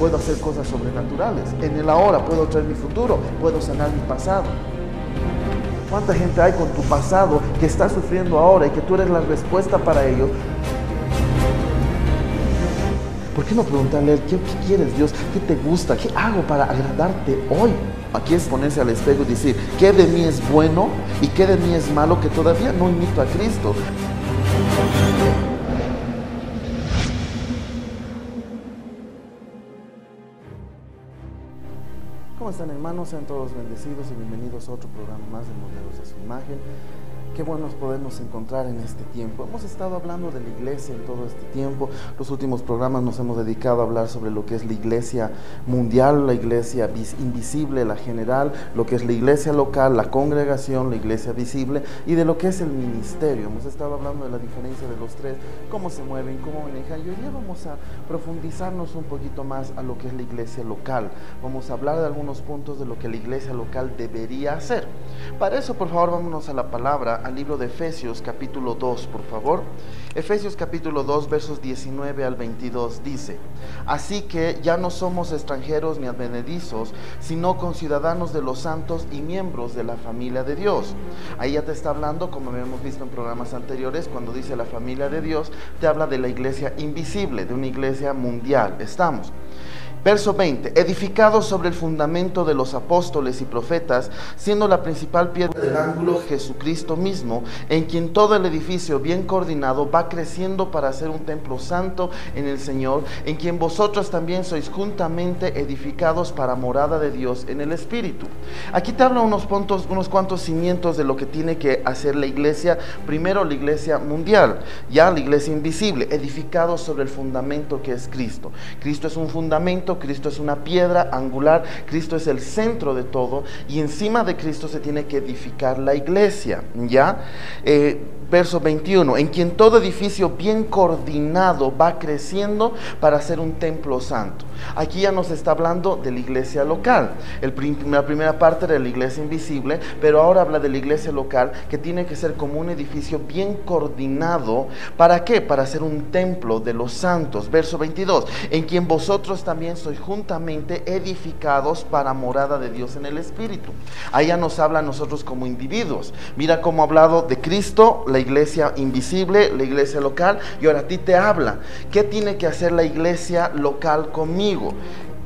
puedo hacer cosas sobrenaturales. En el ahora puedo traer mi futuro, puedo sanar mi pasado. ¿Cuánta gente hay con tu pasado que está sufriendo ahora y que tú eres la respuesta para ello? ¿Por qué no preguntarle a Él, ¿qué quieres, Dios? ¿Qué te gusta? ¿Qué hago para agradarte hoy? Aquí es ponerse al espejo y decir, ¿qué de mí es bueno y qué de mí es malo que todavía no imito a Cristo? ¿Cómo están, hermanos? Sean todos bendecidos y bienvenidos a otro programa más de Modelos a su Imagen. Qué bueno es podernos encontrar en este tiempo. Hemos estado hablando de la iglesia en todo este tiempo. Los últimos programas nos hemos dedicado a hablar sobre lo que es la iglesia mundial, la iglesia invisible, la general, lo que es la iglesia local, la congregación, la iglesia visible y de lo que es el ministerio. Hemos estado hablando de la diferencia de los tres, cómo se mueven, cómo manejan. Y hoy día vamos a profundizarnos un poquito más a lo que es la iglesia local. Vamos a hablar de algunos puntos de lo que la iglesia local debería hacer. Para eso, por favor, vámonos a la palabra, al libro de Efesios capítulo 2, por favor. Efesios capítulo 2, versos 19 al 22 dice: así que ya no somos extranjeros ni advenedizos, sino conciudadanos de los santos y miembros de la familia de Dios. Ahí ya te está hablando, como hemos visto en programas anteriores, cuando dice la familia de Dios, te habla de la iglesia invisible, de una iglesia mundial. Estamos. Verso 20, edificados sobre el fundamento de los apóstoles y profetas, siendo la principal piedra del ángulo Jesucristo mismo, en quien todo el edificio bien coordinado va creciendo para ser un templo santo en el Señor, en quien vosotros también sois juntamente edificados para morada de Dios en el Espíritu. Aquí te habla unos cuantos cimientos de lo que tiene que hacer la iglesia. Primero, la iglesia mundial, ya la iglesia invisible, edificados sobre el fundamento que es Cristo. Cristo es un fundamento, Cristo es una piedra angular, Cristo es el centro de todo, y encima de Cristo se tiene que edificar la iglesia, ¿ya? Verso 21, en quien todo edificio bien coordinado va creciendo para ser un templo santo. Aquí ya nos está hablando de la iglesia local. La primera parte era la iglesia invisible, pero ahora habla de la iglesia local, que tiene que ser como un edificio bien coordinado. ¿Para qué? Para ser un templo de los santos. Verso 22, en quien vosotros también sois juntamente edificados para morada de Dios en el Espíritu. Ahí ya nos habla a nosotros como individuos. Mira cómo ha hablado de Cristo, la iglesia invisible, la iglesia local, y ahora a ti te habla. ¿Qué tiene que hacer la iglesia local conmigo?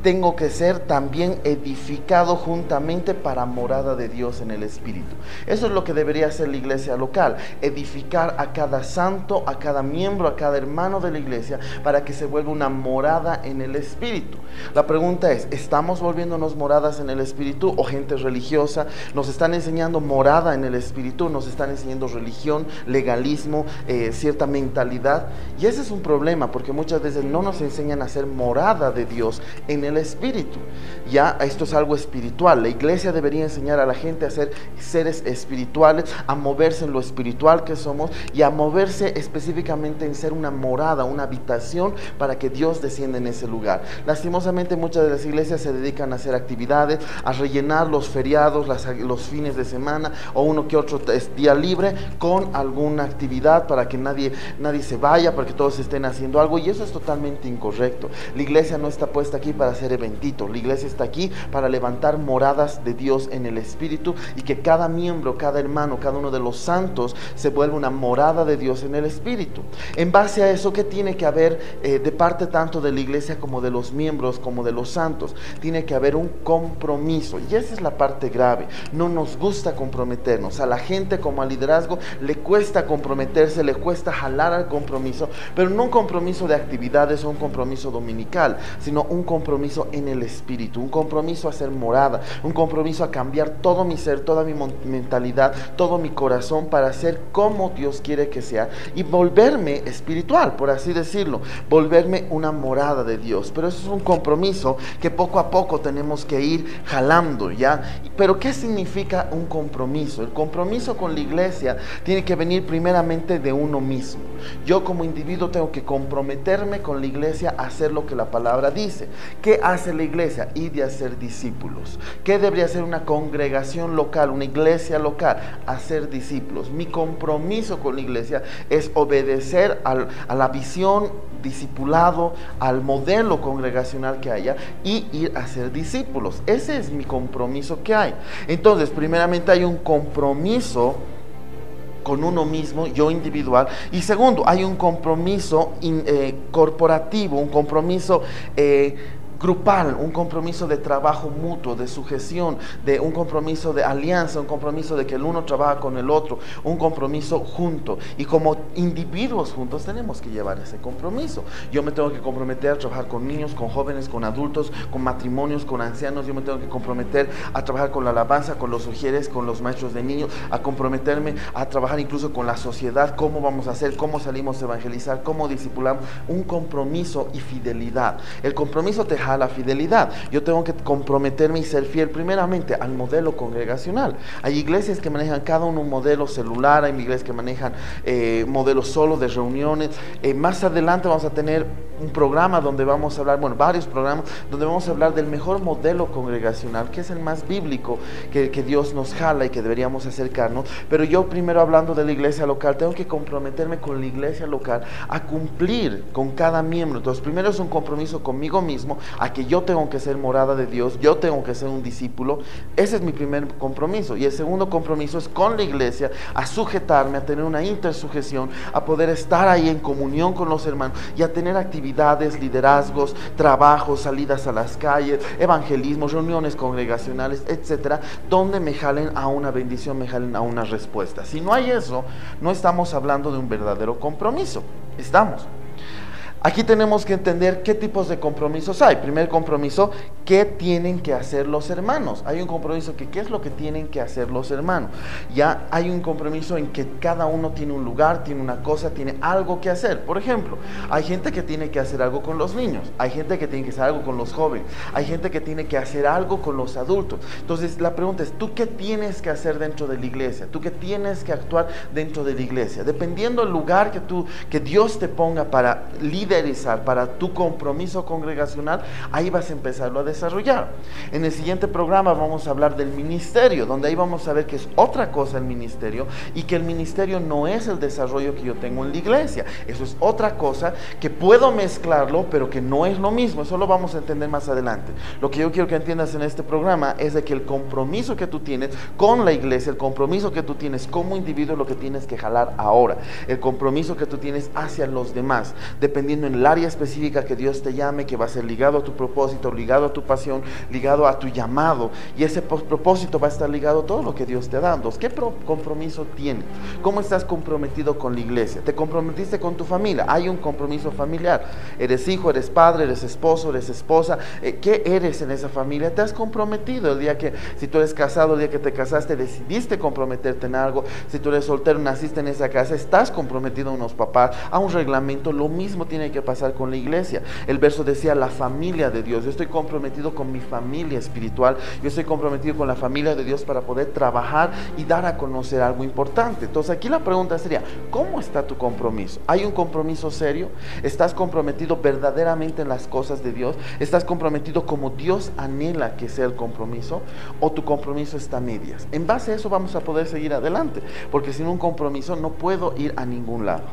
Tengo que ser también edificado juntamente para morada de Dios en el Espíritu. Eso es lo que debería hacer la iglesia local, edificar a cada santo, a cada miembro, a cada hermano de la iglesia, para que se vuelva una morada en el Espíritu. La pregunta es, ¿estamos volviéndonos moradas en el Espíritu o gente religiosa? Nos están enseñando morada en el Espíritu, nos están enseñando religión, legalismo, cierta mentalidad, y ese es un problema, porque muchas veces no nos enseñan a ser morada de Dios en el Espíritu. Ya esto es algo espiritual. La iglesia debería enseñar a la gente a ser seres espirituales, a moverse en lo espiritual que somos y a moverse específicamente en ser una morada, una habitación para que Dios descienda en ese lugar. Lastimosamente muchas de las iglesias se dedican a hacer actividades, a rellenar los feriados, los fines de semana o uno que otro día libre con alguna actividad para que nadie se vaya, para que todos estén haciendo algo, y eso es totalmente incorrecto. La iglesia no está puesta aquí para hacer eventitos. La iglesia está aquí para levantar moradas de Dios en el Espíritu, y que cada miembro, cada hermano, cada uno de los santos se vuelva una morada de Dios en el Espíritu. En base a eso, ¿qué tiene que haber de parte tanto de la iglesia como de los miembros, como de los santos? Tiene que haber un compromiso, y esa es la parte grave. No nos gusta comprometernos. A la gente como al liderazgo le cuesta comprometerse, le cuesta jalar al compromiso, pero no un compromiso de actividades o un compromiso dominical, sino un compromiso en el Espíritu, un compromiso a ser morada, un compromiso a cambiar todo mi ser, toda mi mentalidad, todo mi corazón para ser como Dios quiere que sea y volverme espiritual, por así decirlo, volverme una morada de Dios. Pero eso es un compromiso que poco a poco tenemos que ir jalando, ¿ya? Pero ¿qué significa un compromiso? El compromiso con la iglesia tiene que venir primeramente de uno mismo. Yo como individuo tengo que comprometerme con la iglesia a hacer lo que la palabra dice. ¿Qué ¿Qué hace la iglesia? Ir de hacer discípulos. ¿Qué debería ser una congregación local, una iglesia local? Hacer discípulos. Mi compromiso con la iglesia es obedecer a la visión, discipulado, al modelo congregacional que haya y ir a ser discípulos. Ese es mi compromiso que hay. Entonces, primeramente hay un compromiso con uno mismo, yo individual, y segundo, hay un compromiso corporativo, un compromiso grupal, un compromiso de trabajo mutuo, de sujeción, de un compromiso de alianza, un compromiso de que el uno trabaja con el otro, un compromiso junto. Y como individuos juntos tenemos que llevar ese compromiso. Yo me tengo que comprometer a trabajar con niños, con jóvenes, con adultos, con matrimonios, con ancianos. Yo me tengo que comprometer a trabajar con la alabanza, con los sugieres, con los maestros de niños, a comprometerme a trabajar incluso con la sociedad, cómo vamos a hacer, cómo salimos a evangelizar, cómo discipulamos. Un compromiso y fidelidad. El compromiso te jala fidelidad. Yo tengo que comprometerme y ser fiel primeramente al modelo congregacional. Hay iglesias que manejan cada uno un modelo celular, hay iglesias que manejan modelos solo de reuniones. Más adelante vamos a tener un programa donde vamos a hablar, bueno, varios programas donde vamos a hablar del mejor modelo congregacional, que es el más bíblico, que Dios nos jala y que deberíamos acercarnos. Pero yo primero, hablando de la iglesia local, tengo que comprometerme con la iglesia local a cumplir con cada miembro. Entonces, primero es un compromiso conmigo mismo, a que yo tengo que ser morada de Dios, yo tengo que ser un discípulo. Ese es mi primer compromiso. Y el segundo compromiso es con la iglesia, a sujetarme, a tener una intersujeción, a poder estar ahí en comunión con los hermanos y a tener actividades, liderazgos, trabajos, salidas a las calles, evangelismos, reuniones congregacionales, etcétera, donde me jalen a una bendición, me jalen a una respuesta. Si no hay eso, no estamos hablando de un verdadero compromiso. Aquí tenemos que entender qué tipos de compromisos hay. Primer compromiso, ¿qué tienen que hacer los hermanos? Hay un compromiso que ¿qué es lo que tienen que hacer los hermanos? Ya hay un compromiso en que cada uno tiene un lugar, tiene una cosa, tiene algo que hacer. Por ejemplo, hay gente que tiene que hacer algo con los niños, hay gente que tiene que hacer algo con los jóvenes, hay gente que tiene que hacer algo con los adultos. Entonces la pregunta es, ¿tú qué tienes que hacer dentro de la iglesia? ¿Tú qué tienes que actuar dentro de la iglesia? Dependiendo del lugar que Dios te ponga para liderar, para tu compromiso congregacional, ahí vas a empezarlo a desarrollar. En el siguiente programa vamos a hablar del ministerio, donde ahí vamos a ver que es otra cosa el ministerio, y que el ministerio no es el desarrollo que yo tengo en la iglesia. Eso es otra cosa que puedo mezclarlo, pero que no es lo mismo. Eso lo vamos a entender más adelante. Lo que yo quiero que entiendas en este programa es de que el compromiso que tú tienes con la iglesia, el compromiso que tú tienes como individuo, es lo que tienes que jalar ahora. El compromiso que tú tienes hacia los demás, dependiendo en el área específica que Dios te llame, que va a ser ligado a tu propósito, ligado a tu pasión, ligado a tu llamado, y ese propósito va a estar ligado a todo lo que Dios te da. Entonces, ¿qué compromiso tienes? ¿Cómo estás comprometido con la iglesia? ¿Te comprometiste con tu familia? Hay un compromiso familiar. Eres hijo, eres padre, eres esposo, eres esposa. ¿Qué eres en esa familia? ¿Te has comprometido? El día que, si tú eres casado, el día que te casaste, decidiste comprometerte en algo. Si tú eres soltero, naciste en esa casa, estás comprometido a unos papás, a un reglamento. Lo mismo tiene que pasar con la iglesia. El verso decía la familia de Dios. Yo estoy comprometido con mi familia espiritual, yo estoy comprometido con la familia de Dios para poder trabajar y dar a conocer algo importante. Entonces aquí la pregunta sería, ¿cómo está tu compromiso? ¿Hay un compromiso serio? ¿Estás comprometido verdaderamente en las cosas de Dios? ¿Estás comprometido como Dios anhela que sea el compromiso? ¿O tu compromiso está a medias? En base a eso vamos a poder seguir adelante, porque sin un compromiso no puedo ir a ningún lado.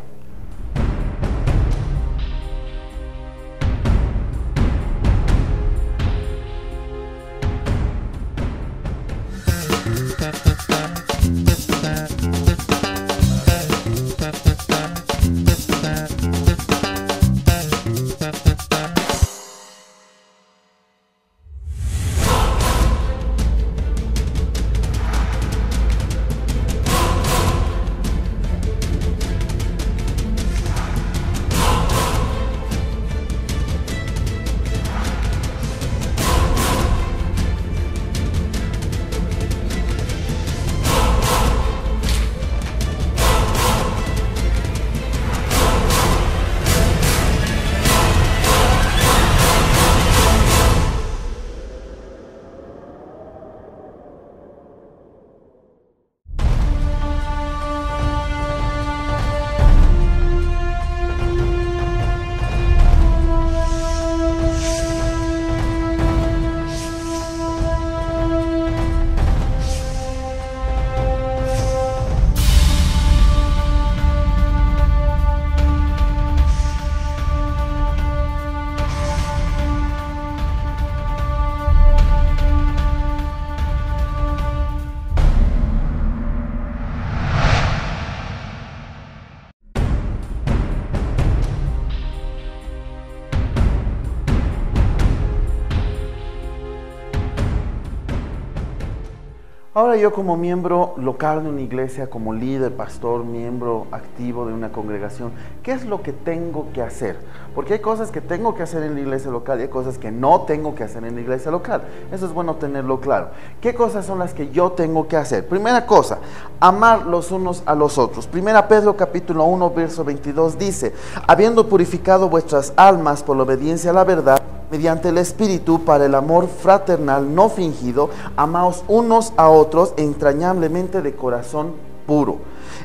Ahora yo como miembro local de una iglesia, como líder, pastor, miembro activo de una congregación, ¿qué es lo que tengo que hacer? Porque hay cosas que tengo que hacer en la iglesia local y hay cosas que no tengo que hacer en la iglesia local. Eso es bueno tenerlo claro. ¿Qué cosas son las que yo tengo que hacer? Primera cosa, amar los unos a los otros. Primera Pedro capítulo 1, verso 22 dice, habiendo purificado vuestras almas por la obediencia a la verdad, mediante el Espíritu, para el amor fraternal no fingido, amaos unos a otros entrañablemente de corazón puro.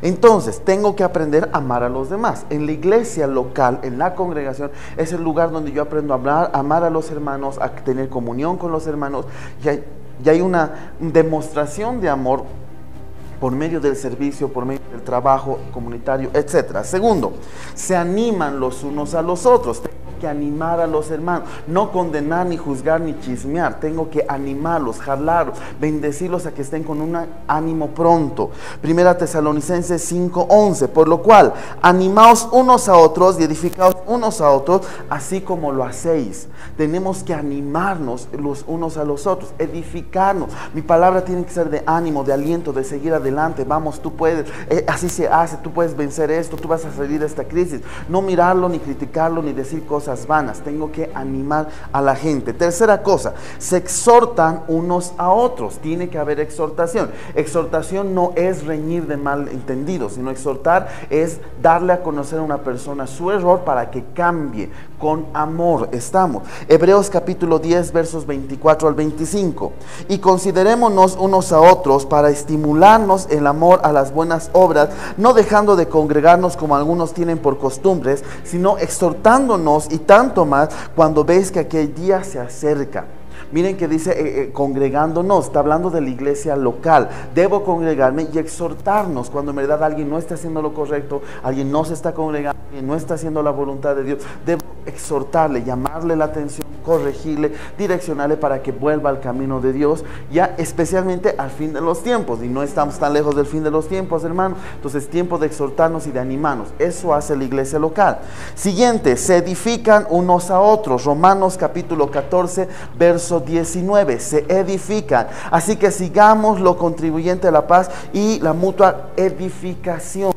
Entonces, tengo que aprender a amar a los demás. En la iglesia local, en la congregación, es el lugar donde yo aprendo a amar a los hermanos, a tener comunión con los hermanos, y hay una demostración de amor por medio del servicio, por medio del trabajo comunitario, etc. Segundo, se animan los unos a los otros. Tengo que animar a los hermanos, no condenar, ni juzgar, ni chismear. Tengo que animarlos, jalarlos, bendecirlos a que estén con un ánimo pronto. Primera Tesalonicenses 5:11, por lo cual, animaos unos a otros y edificaos unos a otros, así como lo hacéis. Tenemos que animarnos los unos a los otros, edificarnos. Mi palabra tiene que ser de ánimo, de aliento, de seguir adelante. Vamos, tú puedes, así se hace, tú puedes vencer esto, tú vas a salir de esta crisis. No mirarlo, ni criticarlo, ni decir cosas vanas. Tengo que animar a la gente. Tercera cosa, se exhortan unos a otros. Tiene que haber exhortación. Exhortación no es reñir de malentendidos, sino exhortar es darle a conocer a una persona su error para que cambie. Con amor estamos. Hebreos capítulo 10 versos 24 al 25. Y considerémonos unos a otros para estimularnos el amor a las buenas obras, no dejando de congregarnos como algunos tienen por costumbres, sino exhortándonos, y tanto más cuando veis que aquel día se acerca. Miren que dice congregándonos, está hablando de la iglesia local. Debo congregarme y exhortarnos cuando en verdad alguien no está haciendo lo correcto, alguien no se está congregando, alguien no está haciendo la voluntad de Dios. Debo exhortarle, llamarle la atención, corregirle, direccionarle para que vuelva al camino de Dios, ya especialmente al fin de los tiempos. Y no estamos tan lejos del fin de los tiempos, hermano. Entonces, tiempo de exhortarnos y de animarnos. Eso hace la iglesia local. Siguiente, se edifican unos a otros. Romanos capítulo 14, verso 19, se edifican. Así que sigamos lo contribuyente a la paz y la mutua edificación.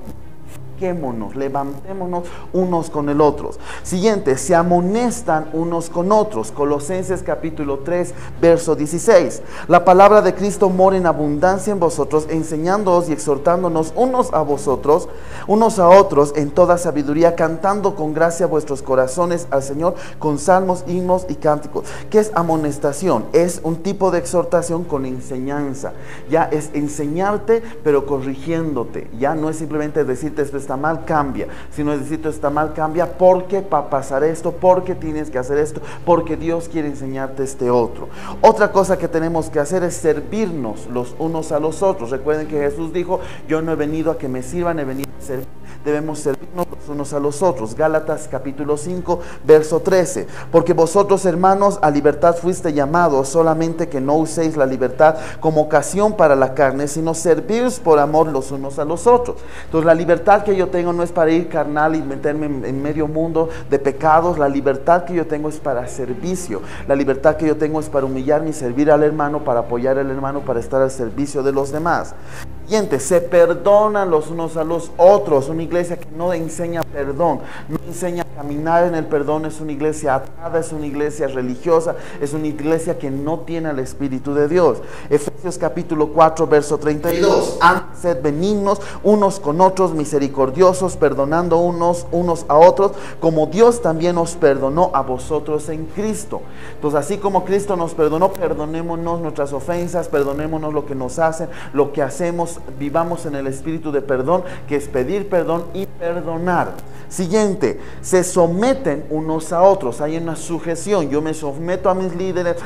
Levantémonos unos con el otro. Siguiente, se amonestan unos con otros. Colosenses capítulo 3, verso 16. La palabra de Cristo mora en abundancia en vosotros, enseñándoos y exhortándonos unos a vosotros, unos a otros en toda sabiduría, cantando con gracia vuestros corazones al Señor con salmos, himnos y cánticos. ¿Qué es amonestación? Es un tipo de exhortación con enseñanza. Ya es enseñarte, pero corrigiéndote. Ya no es simplemente decirte esto está mal, cambia, sino es decir, esto está mal, cambia porque va a pasar esto, porque tienes que hacer esto, porque Dios quiere enseñarte este otro. Otra cosa que tenemos que hacer es servirnos los unos a los otros. Recuerden que Jesús dijo, yo no he venido a que me sirvan, he venido a servir. Debemos servirnos los unos a los otros. Gálatas capítulo 5, verso 13. Porque vosotros, hermanos, a libertad fuiste llamados, solamente que no uséis la libertad como ocasión para la carne, sino servíos por amor los unos a los otros. Entonces, la libertad que yo tengo no es para ir carnal y meterme en medio mundo de pecados. La libertad que yo tengo es para servicio. La libertad que yo tengo es para humillarme y servir al hermano, para apoyar al hermano, para estar al servicio de los demás. Siguiente, se perdonan los unos a los otros. Una iglesia que no enseña perdón, no enseña a caminar en el perdón, es una iglesia atada, es una iglesia religiosa, es una iglesia que no tiene el Espíritu de Dios. Efesios capítulo 4, verso 32. Sed benignos unos con otros, misericordiosos, perdonando unos a otros, como Dios también os perdonó a vosotros en Cristo. Entonces, así como Cristo nos perdonó, perdonémonos nuestras ofensas, perdonémonos lo que nos hacen, lo que hacemos. Vivamos en el espíritu de perdón, que es pedir perdón y perdonar. Siguiente, se someten unos a otros. Hay una sujeción. Yo me someto a mis líderes,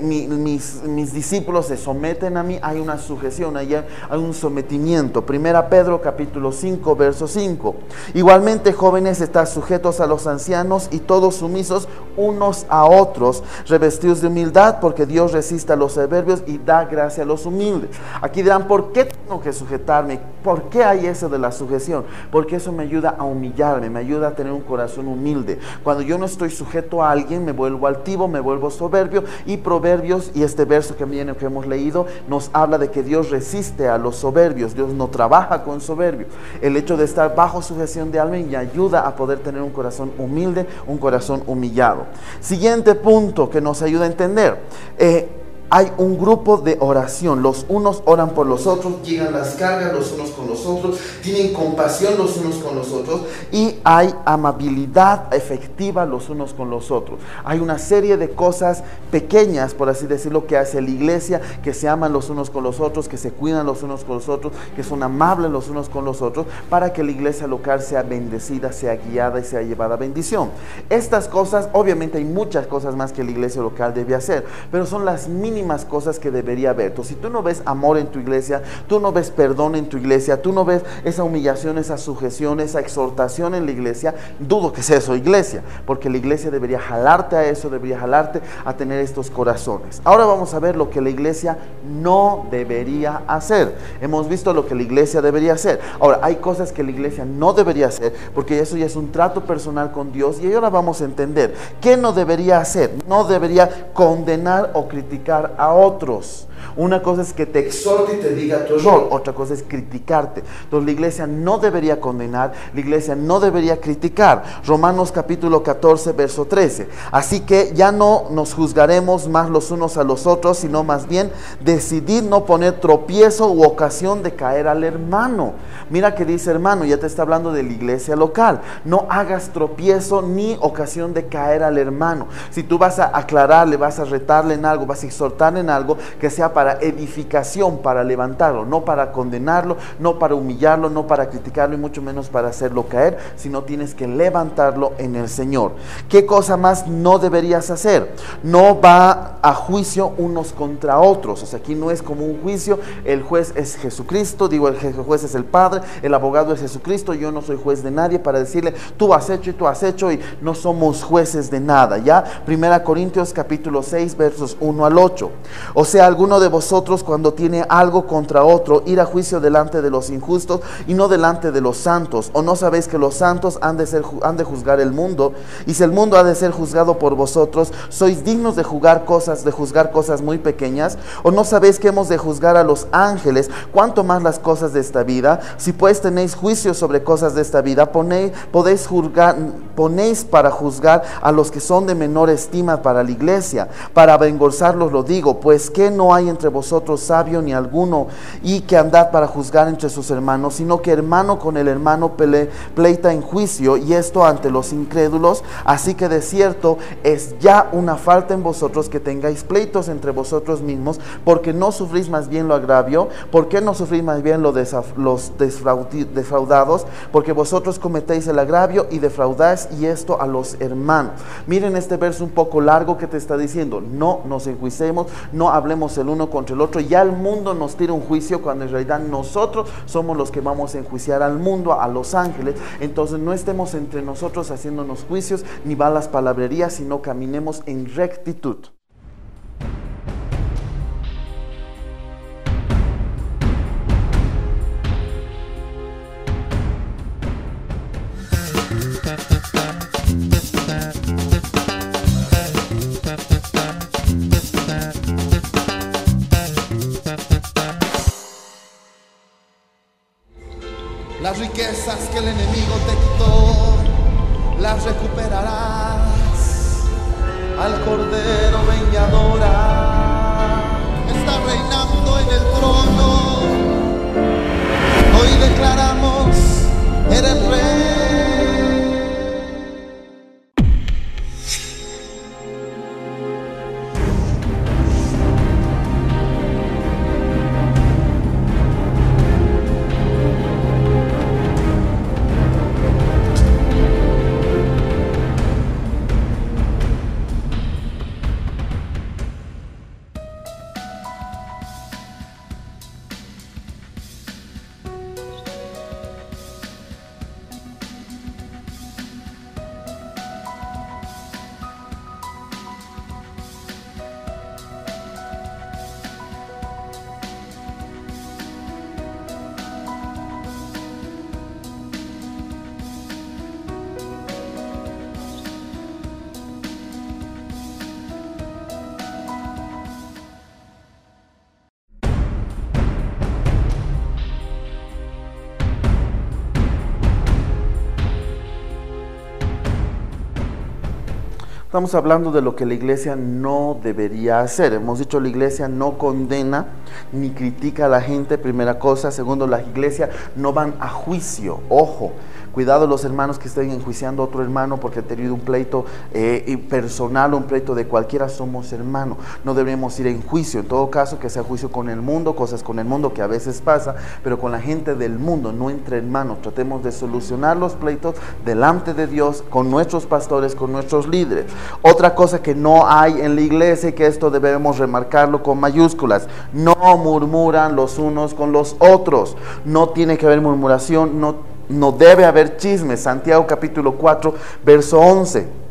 mis discípulos se someten a mí. Hay una sujeción, hay un sometimiento. Primera Pedro capítulo 5, verso 5. Igualmente, jóvenes, estad sujetos a los ancianos y todos sumisos unos a otros, revestidos de humildad, porque Dios resiste a los soberbios y da gracia a los humildes. Aquí dirán, ¿por qué tengo que sujetarme? ¿Por qué hay eso de la sujeción? Porque eso me ayuda a humillarme, me ayuda a tener un corazón humilde. Cuando yo no estoy sujeto a alguien, me vuelvo altivo, me vuelvo soberbio. Y Proverbios, y este verso que hemos leído, nos habla de que Dios resiste a los soberbios. Dios no trabaja con soberbios. El hecho de estar bajo sujeción de alguien me ayuda a poder tener un corazón humilde, un corazón humillado. Siguiente punto que nos ayuda a entender. Hay un grupo de oración, los unos oran por los otros, llegan las cargas los unos con los otros, tienen compasión los unos con los otros, y hay amabilidad efectiva los unos con los otros. Hay una serie de cosas pequeñas, por así decirlo, que hace la iglesia, que se aman los unos con los otros, que se cuidan los unos con los otros, que son amables los unos con los otros, para que la iglesia local sea bendecida, sea guiada y sea llevada a bendición. Estas cosas, obviamente hay muchas cosas más que la iglesia local debe hacer, pero son las mínimas cosas que debería haber. Entonces, si tú no ves amor en tu iglesia, tú no ves perdón en tu iglesia, tú no ves esa humillación, esa sujeción, esa exhortación en la iglesia, dudo que sea eso iglesia, porque la iglesia debería jalarte a eso, debería jalarte a tener estos corazones. Ahora vamos a ver lo que la iglesia no debería hacer. Hemos visto lo que la iglesia debería hacer. Ahora, hay cosas que la iglesia no debería hacer, porque eso ya es un trato personal con Dios, y ahora vamos a entender qué no debería hacer. No debería condenar o criticar a otros. Una cosa es que te exhorte y te diga tu error, otra cosa es criticarte. Entonces la iglesia no debería condenar, la iglesia no debería criticar. Romanos capítulo 14, verso 13. Así que ya no nos juzgaremos más los unos a los otros, sino más bien decidir no poner tropiezo u ocasión de caer al hermano. Mira que dice hermano, ya te está hablando de la iglesia local. No hagas tropiezo ni ocasión de caer al hermano. Si tú vas a aclararle, vas a retarle en algo, vas a exhortarle en algo, que sea para edificación, para levantarlo, no para condenarlo, no para humillarlo, no para criticarlo y mucho menos para hacerlo caer, sino tienes que levantarlo en el Señor. ¿Qué cosa más no deberías hacer? No va a juicio unos contra otros. O sea, aquí no es como un juicio, el juez es Jesucristo, digo, el juez es el Padre, el abogado es Jesucristo, yo no soy juez de nadie para decirle tú has hecho y tú has hecho, y no somos jueces de nada, ¿ya? 1 Corintios capítulo 6 versos 1 al 8. O sea, alguno de vosotros cuando tiene algo contra otro, ir a juicio delante de los injustos y no delante de los santos. ¿O no sabéis que los santos han de juzgar el mundo? Y si el mundo ha de ser juzgado por vosotros, ¿sois dignos de juzgar cosas muy pequeñas? ¿O no sabéis que hemos de juzgar a los ángeles, cuánto más las cosas de esta vida? Si pues tenéis juicio sobre cosas de esta vida, ponéis para juzgar a los que son de menor estima para la iglesia. Para avergonzarlos lo digo, pues que no hay entre vosotros sabio ni alguno, y que andad para juzgar entre sus hermanos, sino que hermano con el hermano pleita en juicio, y esto ante los incrédulos. Así que de cierto es ya una falta en vosotros que tengáis pleitos entre vosotros mismos, porque no sufrís más bien lo agravio. ¿Por qué no sufrís más bien los defraudados? Porque vosotros cometéis el agravio y defraudáis, y esto a los hermanos. Miren este verso un poco largo que te está diciendo, no nos enjuiciemos, no hablemos el uno contra el otro. Ya el mundo nos tira un juicio, cuando en realidad nosotros somos los que vamos a enjuiciar al mundo, a los ángeles. Entonces no estemos entre nosotros haciéndonos juicios ni malas palabrerías, sino caminemos en rectitud. Las riquezas que el enemigo te quitó, las recuperarás. Al Cordero ven y adora. Está reinando en el trono. Hoy declaramos, eres rey. Estamos hablando de lo que la iglesia no debería hacer. Hemos dicho, la iglesia no condena ni critica a la gente, primera cosa. Segundo, la iglesia no van a juicio. Ojo, cuidado los hermanos que estén enjuiciando a otro hermano porque ha tenido un pleito personal, un pleito de cualquiera. Somos hermanos, no deberíamos ir en juicio. En todo caso, que sea juicio con el mundo, cosas con el mundo que a veces pasa, pero con la gente del mundo, no entre hermanos. Tratemos de solucionar los pleitos delante de Dios, con nuestros pastores, con nuestros líderes. Otra cosa que no hay en la iglesia, y que esto debemos remarcarlo con mayúsculas: no murmuran los unos con los otros. No tiene que haber murmuración, no debe haber chismes. Santiago capítulo 4, verso 11.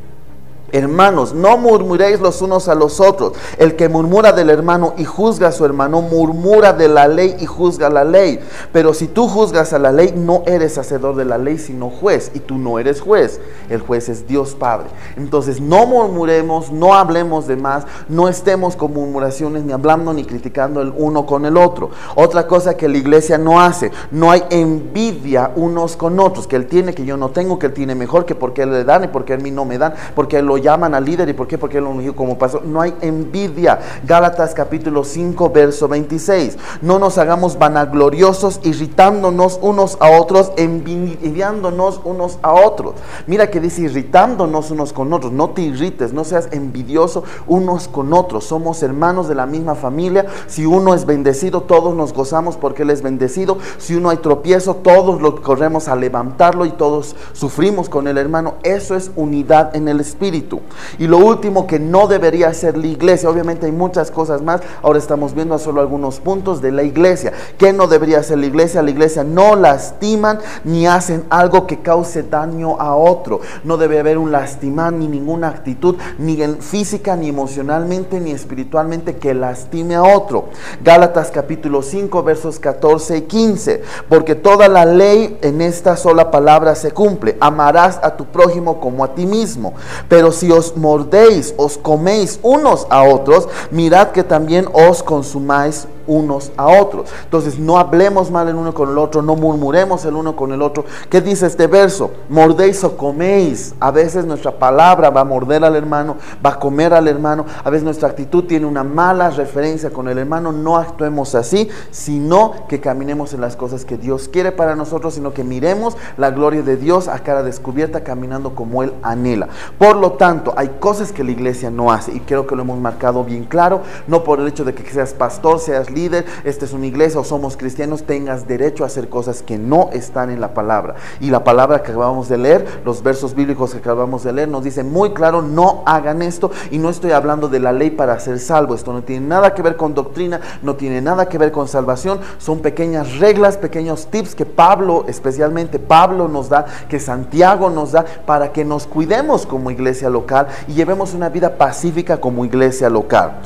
Hermanos, no murmuréis los unos a los otros. El que murmura del hermano y juzga a su hermano, murmura de la ley y juzga la ley. Pero si tú juzgas a la ley, no eres hacedor de la ley, sino juez. Y tú no eres juez. El juez es Dios Padre. Entonces no murmuremos, no hablemos de más, no estemos con murmuraciones, ni hablando ni criticando el uno con el otro. Otra cosa que la iglesia no hace: no hay envidia unos con otros. Que él tiene, que yo no tengo, que él tiene mejor, que porque él le dan y porque a mí no me dan, porque él lo llaman al líder y por qué, porque él lo ungió como pastor. No hay envidia. Gálatas capítulo 5, verso 26. No nos hagamos vanagloriosos, irritándonos unos a otros, envidiándonos unos a otros. Mira que dice irritándonos unos con otros. No te irrites, no seas envidioso unos con otros. Somos hermanos de la misma familia. Si uno es bendecido, todos nos gozamos porque él es bendecido. Si uno hay tropiezo, todos lo corremos a levantarlo y todos sufrimos con el hermano. Eso es unidad en el espíritu. Y lo último que no debería hacer la iglesia, obviamente hay muchas cosas más, ahora estamos viendo solo algunos puntos de la iglesia. ¿Qué no debería hacer la iglesia? La iglesia no lastiman ni hacen algo que cause daño a otro. No debe haber un lastimar ni ninguna actitud, ni física, ni emocionalmente, ni espiritualmente, que lastime a otro. Gálatas capítulo 5, versos 14 y 15. Porque toda la ley en esta sola palabra se cumple: amarás a tu prójimo como a ti mismo. Pero si os mordéis, os coméis unos a otros, mirad que también os consumáis unos a otros. Entonces no hablemos mal el uno con el otro, no murmuremos el uno con el otro. ¿Qué dice este verso? Mordéis o coméis. A veces nuestra palabra va a morder al hermano, va a comer al hermano. A veces nuestra actitud tiene una mala referencia con el hermano. No actuemos así, sino que caminemos en las cosas que Dios quiere para nosotros, sino que miremos la gloria de Dios a cara descubierta, caminando como Él anhela. Por lo tanto, hay cosas que la iglesia no hace, y creo que lo hemos marcado bien claro. No por el hecho de que seas pastor, seas líder, esta es una iglesia o somos cristianos, tengas derecho a hacer cosas que no están en la palabra. Y la palabra que acabamos de leer, los versos bíblicos que acabamos de leer, nos dice muy claro: no hagan esto. Y no estoy hablando de la ley para ser salvo. Esto no tiene nada que ver con doctrina, no tiene nada que ver con salvación. Son pequeñas reglas, pequeños tips que Pablo, especialmente Pablo, nos da, que Santiago nos da, para que nos cuidemos como iglesia local y llevemos una vida pacífica como iglesia local.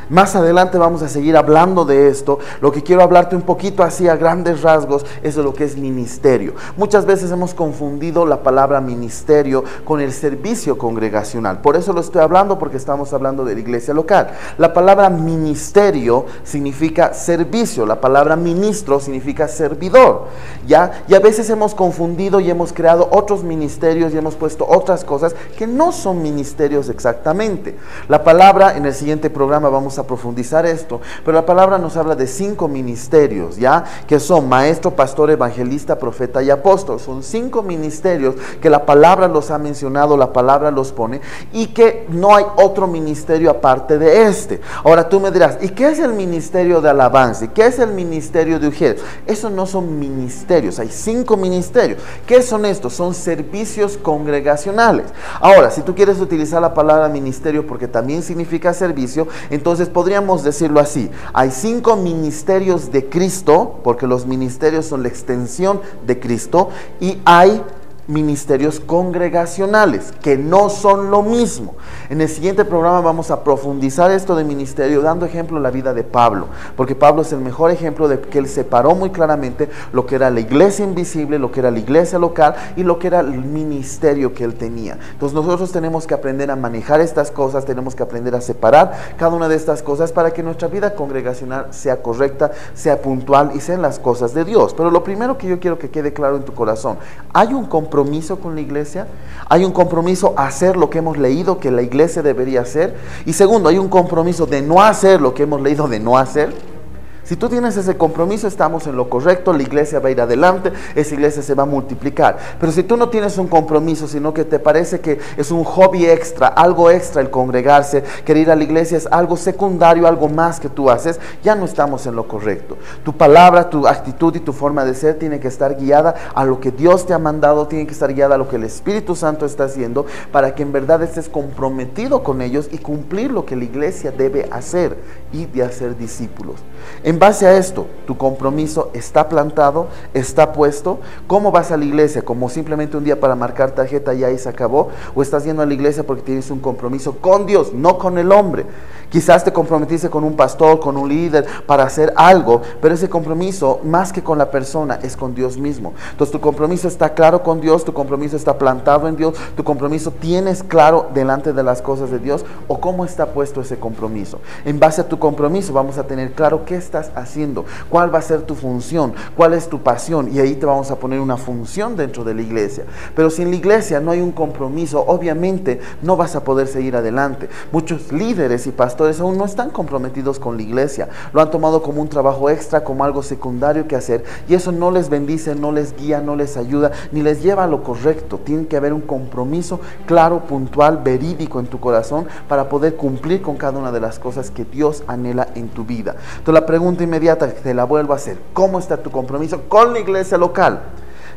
Más adelante vamos a seguir hablando de esto. Lo que quiero hablarte un poquito así a grandes rasgos es de lo que es ministerio. Muchas veces hemos confundido la palabra ministerio con el servicio congregacional. Por eso lo estoy hablando, porque estamos hablando de la iglesia local. La palabra ministerio significa servicio. La palabra ministro significa servidor. ¿Ya? Y a veces hemos confundido y hemos creado otros ministerios y hemos puesto otras cosas que no son ministerios exactamente. La palabra, en el siguiente programa vamos a profundizar esto, pero la palabra nos habla de 5 ministerios, ¿ya? Que son maestro, pastor, evangelista, profeta y apóstol. Son 5 ministerios que la palabra los ha mencionado, la palabra los pone, y que no hay otro ministerio aparte de este. Ahora tú me dirás, ¿y qué es el ministerio de alabanza? ¿Y qué es el ministerio de Ujieres? Esos no son ministerios, hay 5 ministerios. ¿Qué son estos? Son servicios congregacionales. Ahora, si tú quieres utilizar la palabra ministerio porque también significa servicio, entonces podríamos decirlo así: hay 5 ministerios de Cristo, porque los ministerios son la extensión de Cristo, y hay ministerios congregacionales, que no son lo mismo. En el siguiente programa vamos a profundizar esto de ministerio, dando ejemplo la vida de Pablo, porque Pablo es el mejor ejemplo de que él separó muy claramente lo que era la iglesia invisible, lo que era la iglesia local y lo que era el ministerio que él tenía. Entonces nosotros tenemos que aprender a manejar estas cosas, tenemos que aprender a separar cada una de estas cosas para que nuestra vida congregacional sea correcta, sea puntual y sean las cosas de Dios. Pero lo primero que yo quiero que quede claro en tu corazón: hay un compromiso compromiso con la iglesia, hay un compromiso a hacer lo que hemos leído que la iglesia debería hacer, y segundo, hay un compromiso de no hacer lo que hemos leído de no hacer. Si tú tienes ese compromiso, estamos en lo correcto, la iglesia va a ir adelante, esa iglesia se va a multiplicar. Pero si tú no tienes un compromiso, sino que te parece que es un hobby extra, algo extra el congregarse, que ir a la iglesia es algo secundario, algo más que tú haces, ya no estamos en lo correcto. Tu palabra, tu actitud y tu forma de ser tiene que estar guiada a lo que Dios te ha mandado, tiene que estar guiada a lo que el Espíritu Santo está haciendo, para que en verdad estés comprometido con ellos y cumplir lo que la iglesia debe hacer y de hacer discípulos. En base a esto, tu compromiso está plantado, está puesto. ¿Cómo vas a la iglesia? ¿Como simplemente un día para marcar tarjeta y ahí se acabó? ¿O estás yendo a la iglesia porque tienes un compromiso con Dios, no con el hombre? Quizás te comprometiste con un pastor, con un líder para hacer algo, pero ese compromiso, más que con la persona, es con Dios mismo. Entonces tu compromiso está claro con Dios, tu compromiso está plantado en Dios, tu compromiso tienes claro delante de las cosas de Dios, o cómo está puesto ese compromiso. En base a tu compromiso vamos a tener claro qué estás haciendo, cuál va a ser tu función, cuál es tu pasión, y ahí te vamos a poner una función dentro de la iglesia. Pero si en la iglesia no hay un compromiso, obviamente no vas a poder seguir adelante. Muchos líderes y pastores aún no están comprometidos con la iglesia, lo han tomado como un trabajo extra, como algo secundario que hacer, y eso no les bendice, no les guía, no les ayuda, ni les lleva a lo correcto. Tiene que haber un compromiso claro, puntual, verídico en tu corazón para poder cumplir con cada una de las cosas que Dios anhela en tu vida. Entonces la pregunta inmediata que te la vuelvo a hacer: ¿cómo está tu compromiso con la iglesia local?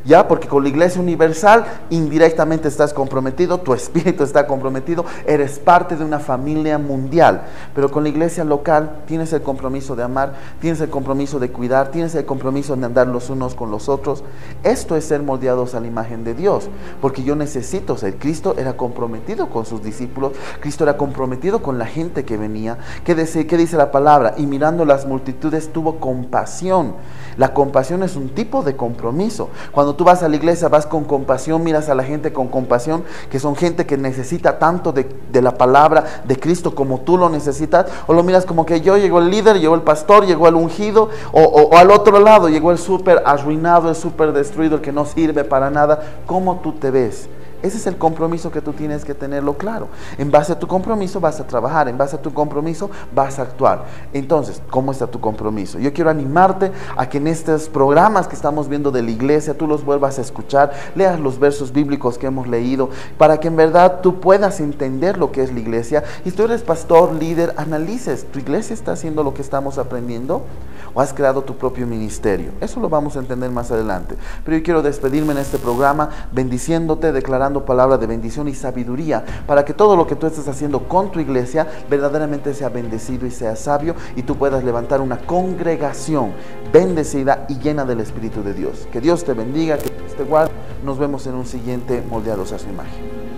Ya, porque con la iglesia universal indirectamente estás comprometido, tu espíritu está comprometido, eres parte de una familia mundial. Pero con la iglesia local tienes el compromiso de amar, tienes el compromiso de cuidar, tienes el compromiso de andar los unos con los otros. Esto es ser moldeados a la imagen de Dios, porque yo necesito ser. Cristo era comprometido con sus discípulos, Cristo era comprometido con la gente que venía. ¿Qué dice la palabra? Y mirando las multitudes tuvo compasión. La compasión es un tipo de compromiso. Cuando tú vas a la iglesia, vas con compasión, miras a la gente con compasión, que son gente que necesita tanto de la palabra de Cristo como tú lo necesitas, o lo miras como que llegó el líder, llegó el pastor, llegó el ungido, o al otro lado, llegó el súper arruinado, el súper destruido, el que no sirve para nada. ¿Cómo tú te ves? Ese es el compromiso que tú tienes que tenerlo claro. En base a tu compromiso vas a trabajar, en base a tu compromiso vas a actuar. Entonces, ¿cómo está tu compromiso? Yo quiero animarte a que en estos programas que estamos viendo de la iglesia, tú los vuelvas a escuchar, leas los versos bíblicos que hemos leído, para que en verdad tú puedas entender lo que es la iglesia. Y si tú eres pastor, líder, analices, ¿tu iglesia está haciendo lo que estamos aprendiendo? ¿O has creado tu propio ministerio? Eso lo vamos a entender más adelante. Pero yo quiero despedirme en este programa bendiciéndote, declarando palabra de bendición y sabiduría, para que todo lo que tú estés haciendo con tu iglesia verdaderamente sea bendecido y sea sabio, y tú puedas levantar una congregación bendecida y llena del Espíritu de Dios. Que Dios te bendiga, que Dios te guarde. Nos vemos en un siguiente Moldeados a su Imagen.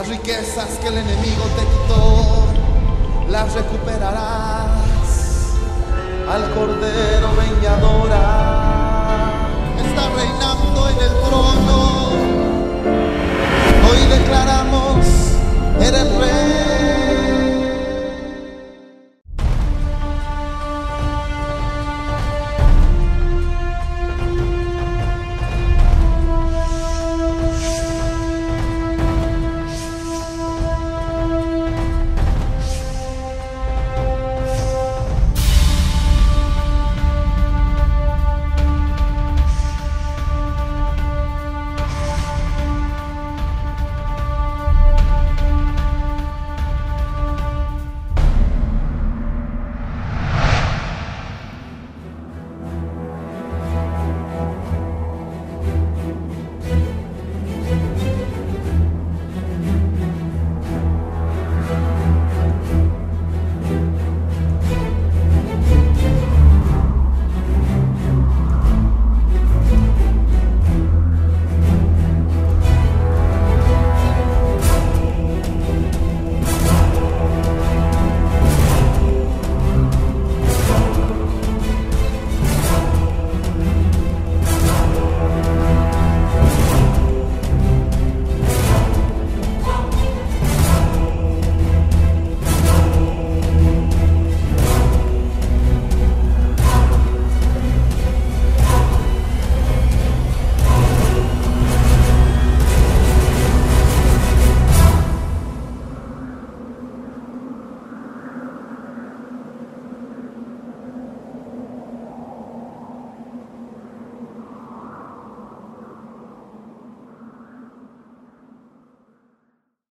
Las riquezas que el enemigo te quitó, las recuperarás. Al Cordero ven y adora. Está reinando en el trono. Hoy declaramos